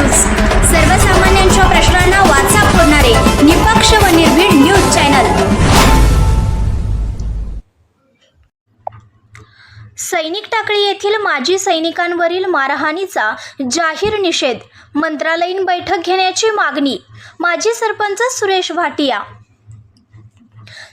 News, सर्वसामान्यांच्या प्रश्नांना वाचा फोडणारे निपक्ष व निर्भीड न्यूज चॅनल। सैनिक टाकळी येथील माजी सैनिकांवरील मारहाणीचा जाहीर निषेध, मंत्रालयीन बैठक घेण्याची मागणी। माजी सरपंच सुरेश भाटिया।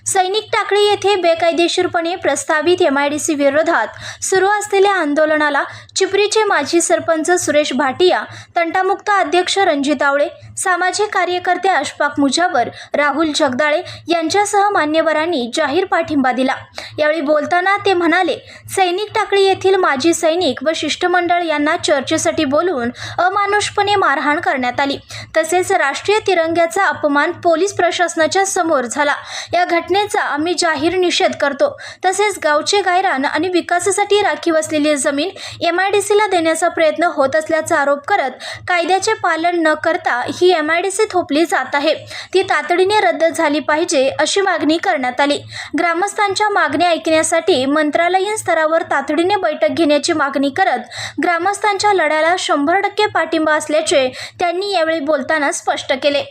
सैनिक टाकळी येथे बेकायदेशीरपणे प्रस्तावित MIDC विरोधात सुरू असलेल्या आंदोलनाला चिपरीचे माजी सरपंच सुरेश भाटिया, तंटामुक्त अध्यक्ष रणजित आवळे, सामाजिक कार्यकर्ते अशफाक मुजावर, राहुल जगदाळे यांच्यासह मान्यवरांनी जाहीर पाठिंबा दिला। यावेळी बोलताना ते म्हणाले, सैनिक टाकळी येथील माजी सैनिक व शिष्टमंडळ यांना चर्चेसाठी बोलवून अमानुषपणे मारहाण करण्यात आली। तसेच राष्ट्रीय तिरंग्याचा अपमान पोलीस प्रशासनाच्या समोर झाला। या घटनेचा आम्ही जाहीर निषेध करतो। तसेच गावचे गायरान आणि विकासासाठी राखीव असलेली जमीन MIDCला देण्याचा प्रयत्न होत असल्याचा आरोप करत कायद्याचे पालन न करता ही MIDC थोपली जात आहे, ती तातडीने रद्द झाली पाहिजे अशी मागणी करण्यात आली। ग्रामस्थांच्या मागण्या ऐकण्यासाठी मंत्रालयीन स्तरावर तातडीने बैठक घेण्याची मागणी करत ग्रामस्थांच्या लढ्याला 100% पाठिंबा असल्याचे त्यांनी यावेळी बोलताना स्पष्ट केले।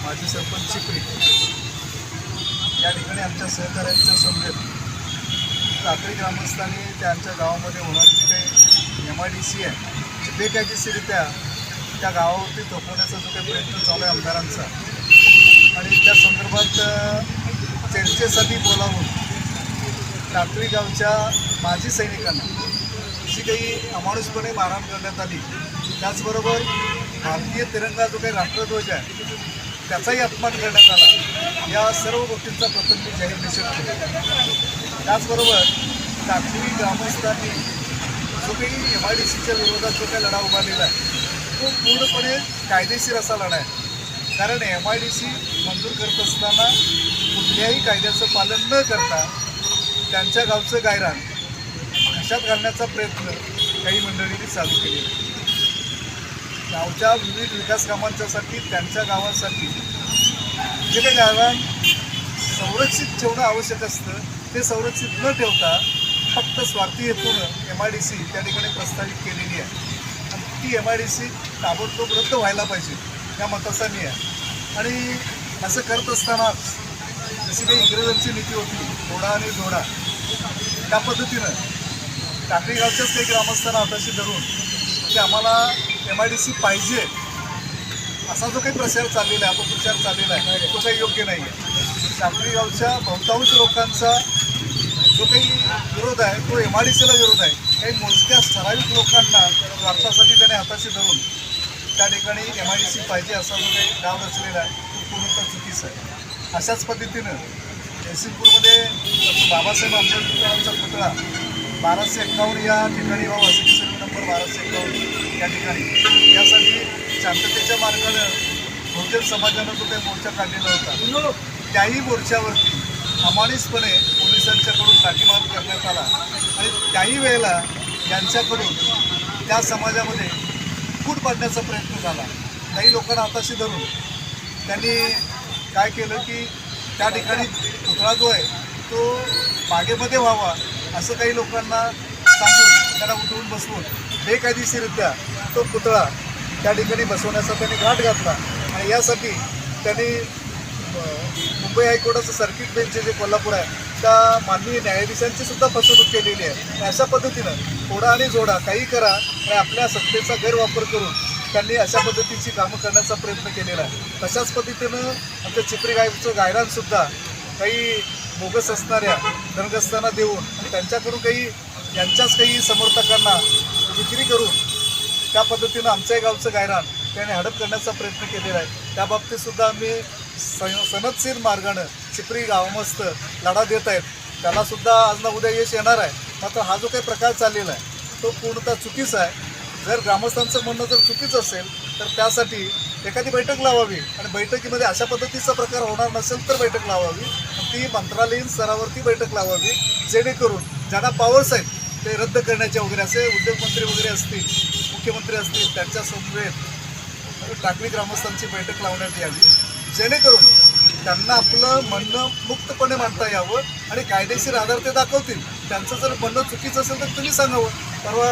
माजी सरपंच चिपरी या ठिकाणी आमच्या सहकार्यांच्या समवेत टाकळी ग्रामस्थांनी त्यांच्या गावामध्ये होणारी जी काही MIDC आहे जी बेकायदेशीरित्या त्या गावावरती थोपवण्याचा जो काही प्रयत्न चालू आहे आमदारांचा, आणि त्या संदर्भात चर्चेसाठी बोलावून टाकळी गावच्या माजी सैनिकांना जी काही अमानुषपणे मारहाण करण्यात आली, त्याचबरोबर भारतीय तिरंगा जो काही राष्ट्रध्वज आहे त्याचाही अपमान करण्यात आला, या सर्व गोष्टींचा प्रथम मी जाहीर निषेध केला। त्याचबरोबर टाकळी ग्रामस्थांनी जो काही MIDCच्या विरोधात जो काही लढा उभारलेला आहे तो पूर्णपणे कायदेशीर असा लढा आहे। कारण MIDC मंजूर करत असताना कुठल्याही कायद्याचं पालन न करता त्यांच्या गावचं गायरान खशात घालण्याचा प्रयत्न काही मंडळींनी चालू केलेला आहे। गावच्या विविध विकास कामांच्यासाठी त्यांच्या गावासाठी जे काही गायरान संरक्षित ठेवणं आवश्यक असतं ते संरक्षित न ठेवता फक्त स्वार्थी हेतून MIDC त्या ठिकाणी प्रस्तावित केलेली आहे, आणि ती MIDC ताबडतोब रद्द व्हायला पाहिजे या मताचा मी आहे। आणि असं करत असताना जशी काही इंग्रजांची नीती होती थोडा आणि जोडा, त्या पद्धतीनं टाकळी गावच्याच काही ग्रामस्थांना हाताशी धरून की आम्हाला MIDC पाहिजे असा जो काही प्रचार चाललेला आहे, अपप्रचार चाललेला आहे, तो काही योग्य नाही आहे। टाकळी गावच्या बहुतांश लोकांचा जो काही विरोध आहे तो MIDCला विरोध आहे। काही मोजक्या ठराविक लोकांना स्वार्थासाठी त्याने हाताशी धरून त्या ठिकाणी MIDC पाहिजे असा जो काही डाव रचलेला आहे तो पूर्णतः चुकीचा आहे। अशाच पद्धतीनं जयसिंगपूरमध्ये बाबासाहेब आंबेडकरांचा पुतळा 1251 या ठिकाणी व्हावा, सर्वे नंबर 1251 या ठिकाणी, यासाठी शांततेच्या मार्गानं बहुजन समाजानं जो काही मोर्चा काढलेला होता त्याही मोर्चावरती अमानुषपणे पोलिसांच्याकडून लाठीमार करण्यात आला, आणि त्याही वेळेला यांच्याकडून त्या समाजामध्ये फूट पाडण्याचा प्रयत्न झाला। काही लोकांना हाताशी धरून त्यांनी काय केलं की त्या ठिकाणी पुतळा जो आहे तो मागेमध्ये व्हावा असं काही लोकांना सांगून त्यांना उठवून बसवून बेकायदेशीरित्या तो पुतळा त्या ठिकाणी बसवण्याचा त्यांनी घाट घातला, आणि यासाठी त्यांनी मुंबई हायकोर्टाचं सर्किट बेंच जे कोल्हापूर आहे त्या माननीय न्यायाधीशांची सुद्धा फसवणूक केलेली आहे। अशा पद्धतीनं थोडा आणि जोडा काही करा आणि आपल्या सत्तेचा गैरवापर करून त्यांनी अशा पद्धतीची कामं करण्याचा प्रयत्न केलेला आहे। तशाच पद्धतीनं आमच्या चिपरी गावचं गायरानसुद्धा काही बोगस असणाऱ्या धनग्रस्तांना देऊन आणि त्यांच्याकडून काही यांच्याच काही समर्थकांना विक्री करून त्या पद्धतीनं आमच्याही गावचं गायरान त्याने हडप करण्याचा प्रयत्न केलेला आहे। त्या बाबतीतसुद्धा आम्ही सनदशीर मार्गानं चिपरी गावमस्त लढा देत आहेत, त्यालासुद्धा आज ना उद्या यश येणार आहे। मात्र हा जो काही प्रकार चाललेला आहे तो पूर्णतः चुकीचा आहे। जर ग्रामस्थांचं म्हणणं जर चुकीचं असेल तर त्यासाठी एखादी बैठक लावावी, आणि बैठकीमध्ये अशा पद्धतीचा प्रकार होणार नसेल तर बैठक लावावी, ती मंत्रालयीन स्तरावरती बैठक लावावी, जेणेकरून ज्यांना पॉवर्स आहेत ते रद्द करण्याचे वगैरे असे उद्योगमंत्री वगैरे असतील, मुख्यमंत्री असतील, त्यांच्या समवेत टाकळी ग्रामस्थांची बैठक लावण्यात यावी, जेणेकरून त्यांना आपलं म्हणणं मुक्तपणे मांडता यावं आणि कायदेशीर आधार ते दाखवतील। त्यांचं जर म्हणणं चुकीचं असेल तर तुम्ही सांगावं। परवा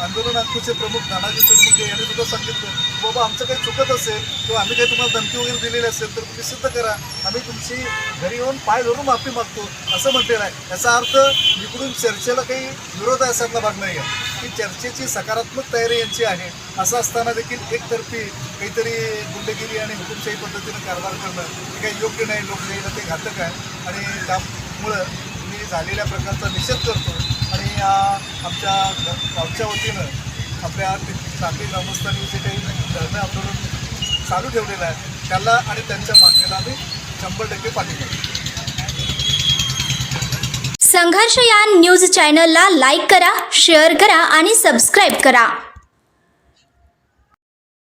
आंदोलनाचे प्रमुख नानाजी चुरमुके यांनी सुद्धा सांगितलं की बाबा आमचं काही चुकत असेल किंवा आम्ही काही तुम्हाला धमकी वगैरे दिलेली असेल तर तुम्ही सिद्ध करा, आम्ही तुमची घरी येऊन पाय धरून माफी मागतो असं म्हटलेलं आहे. याचा अर्थ इकडून चर्चेला काही विरोध आहे असातला भाग नाही आहे की चर्चेची सकारात्मक तयारी यांची आहे. असं असताना देखील एकतर्फी काहीतरी गुंडगिरी आणि हुकुमशाही पद्धतीनं कारभार करणं हे काही योग्य नाही. लोकशाहीला ते घातक आहे आणि त्यामुळं मी झालेल्या प्रकारचा निषेध करतो आणि आमच्या गावच्या वतीनं आपल्या टाकळी ग्रामस्थांनी जे काही धरणं आंदोलन चालू ठेवलेलं आहे त्याला आणि त्यांच्या मागणीला आम्ही 100% पाठिंबा देतो. संघर्ष या न्यूज चॅनलला लाईक करा, शेअर करा आणि सबस्क्राईब करा.